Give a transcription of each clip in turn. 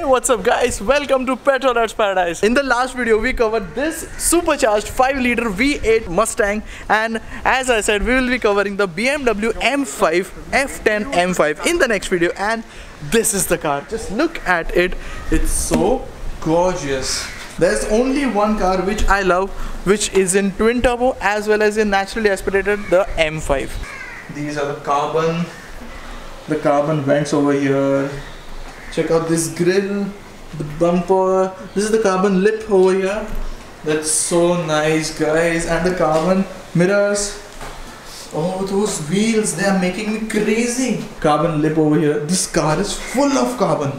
what's up guys, welcome to Petrolhead's Paradise. In the last video we covered this supercharged 5-liter V8 Mustang, and as I said we will be covering the BMW M5 F10 M5 in the next video. And this is the car, just look at it, it's so gorgeous. There's only one car which I love, which is in twin turbo as well as in naturally aspirated, the M5. These are the carbon vents over here. Check out this grille, the bumper. This is the carbon lip over here. That's so nice guys. And the carbon mirrors. Oh, those wheels, they are making me crazy. Carbon lip over here. This car is full of carbon.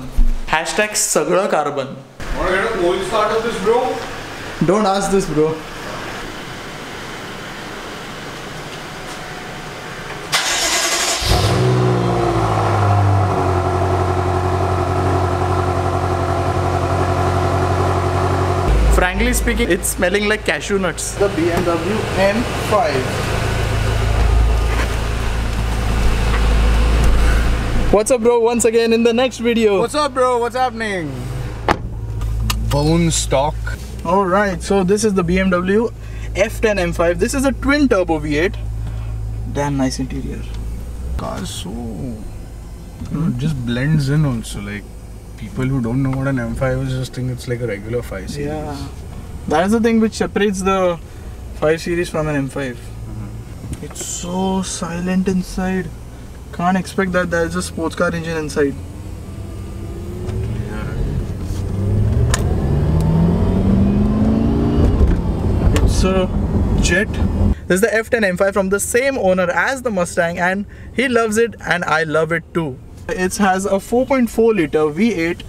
Hashtag Sagda Carbon. Wanna get a cold start of this, bro? Don't ask this, bro. Frankly speaking, it's smelling like cashew nuts. The BMW M5. What's up, bro? Once again in the next video. What's up, bro? What's happening? Bone stock. Alright, so this is the BMW F10 M5. This is a twin turbo V8. Damn nice interior. Car so it just blends in also. Like people who don't know what an M5 is just think it's like a regular 5 series. Yeah, that is the thing which separates the 5 series from an M5. It's so silent inside. Can't expect that there is a sports car engine inside. It's a jet. This is the F10 M5 from the same owner as the Mustang, and he loves it and I love it too. It has a 4.4 liter V8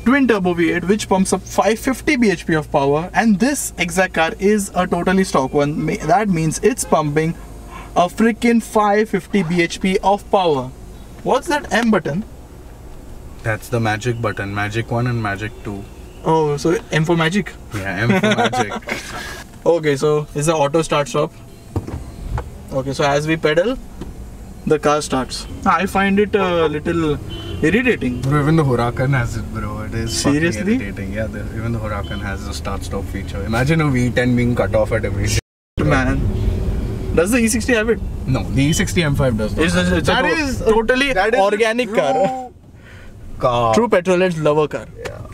twin turbo V8 which pumps up 550 bhp of power, and this exact car is a totally stock one. That means it's pumping a freaking 550 bhp of power. What's that M button? That's the magic button. Magic 1 and magic 2. Oh, so M for magic? Yeah, M for magic. Okay, so it's the auto start stop. Okay, so as we pedal, the car starts. I find it a little irritating. Bro, even the Huracan has it, bro. It is seriously irritating. Yeah, even the Huracan has the start-stop feature. Imagine a V10 being cut off at every second. Man, does the E60 have it? No, the E60 M5 does not. It's a totally organic car. True Petrolhead's lover car. Yeah.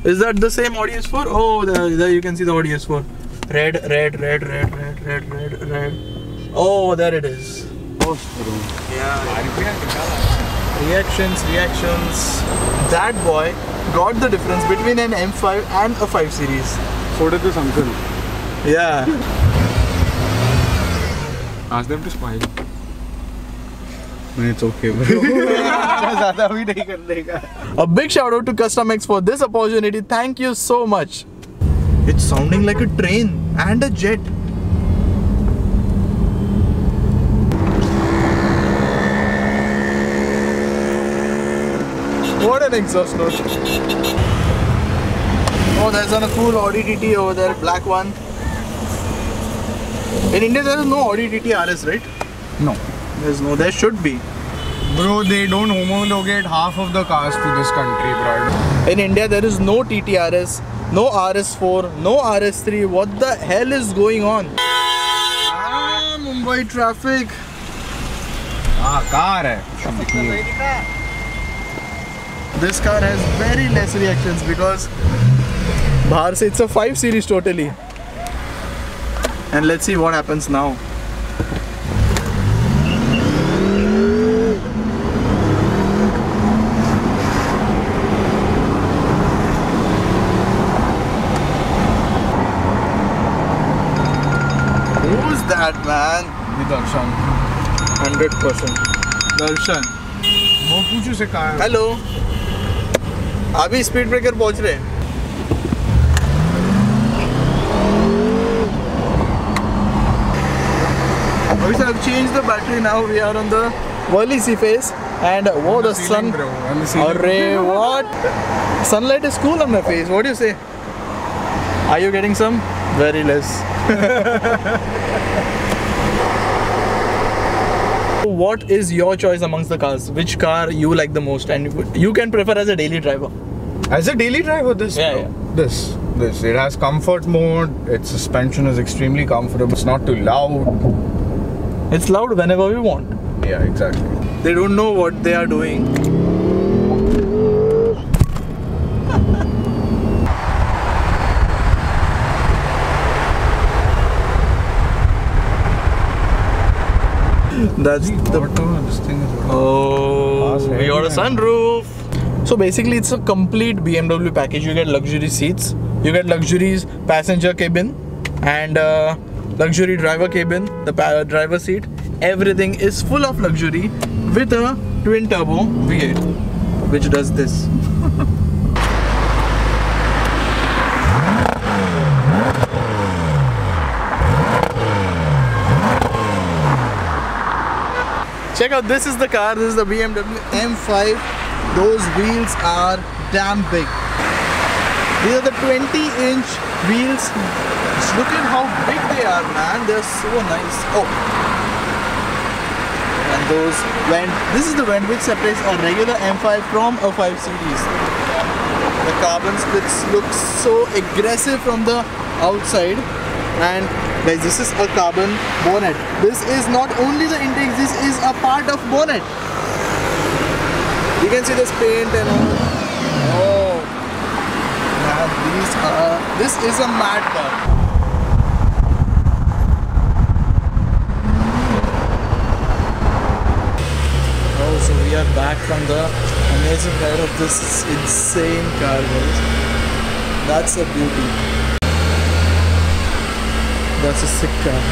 Is that the same Audi S4? Oh, there you can see the Audi S4. Red. Oh, there it is. Yeah. Reactions. That boy got the difference between an M5 and a 5 series. So did this uncle. Yeah. Ask them to smile. It's okay, bro. A big shout out to Custom X for this opportunity. Thank you so much. It's sounding like a train and a jet. What an exhaust note. Oh, there's a cool Audi TT over there, black one. In India there is no Audi TT RS, right? No. There should be. Bro, they don't homologate half of the cars to this country, bro. In India there is no TT RS, no RS4, no RS3. What the hell is going on? Mumbai traffic. Car hai. This car has very less reactions because bahar se it's a 5 series totally. And let's see what happens now. Who's that, man? Darshan. 100%. Darshan. वो पूछो से कहाँ है? Hello, अभी speed breaker पहुंच रहे हैं. We have changed the battery now. We are on the Worli sea face, and whoa, the sun. Array, what? Sunlight is cool on my face. What do you say? Are you getting some? Very less. What is your choice amongst the cars? Which car you like the most and you can prefer as a daily driver? As a daily driver, this this it has comfort mode. Its suspension is extremely comfortable. It's not too loud. It's loud whenever we want. Yeah, exactly. They don't know what they are doing. That's the this thing is we got a sunroof. So basically it's a complete BMW package. You get luxury seats, you get luxury passenger cabin and luxury driver cabin, the driver seat. Everything is full of luxury with a twin turbo V8 which does this. Check out, this is the car, this is the BMW M5. Those wheels are damn big. These are the 20-inch wheels. Just look at how big they are, man. They're so nice. Oh. And those vent. This is the vent which separates a regular M5 from a 5 Series. The carbon splits look so aggressive from the outside. And guys, this is a carbon bonnet. This is not only the intake, this is a part of bonnet. You can see this paint and all. Oh man, this is a mad car. Oh, so we are back from the amazing ride of this insane car, guys. That's a beauty. That's a sick car.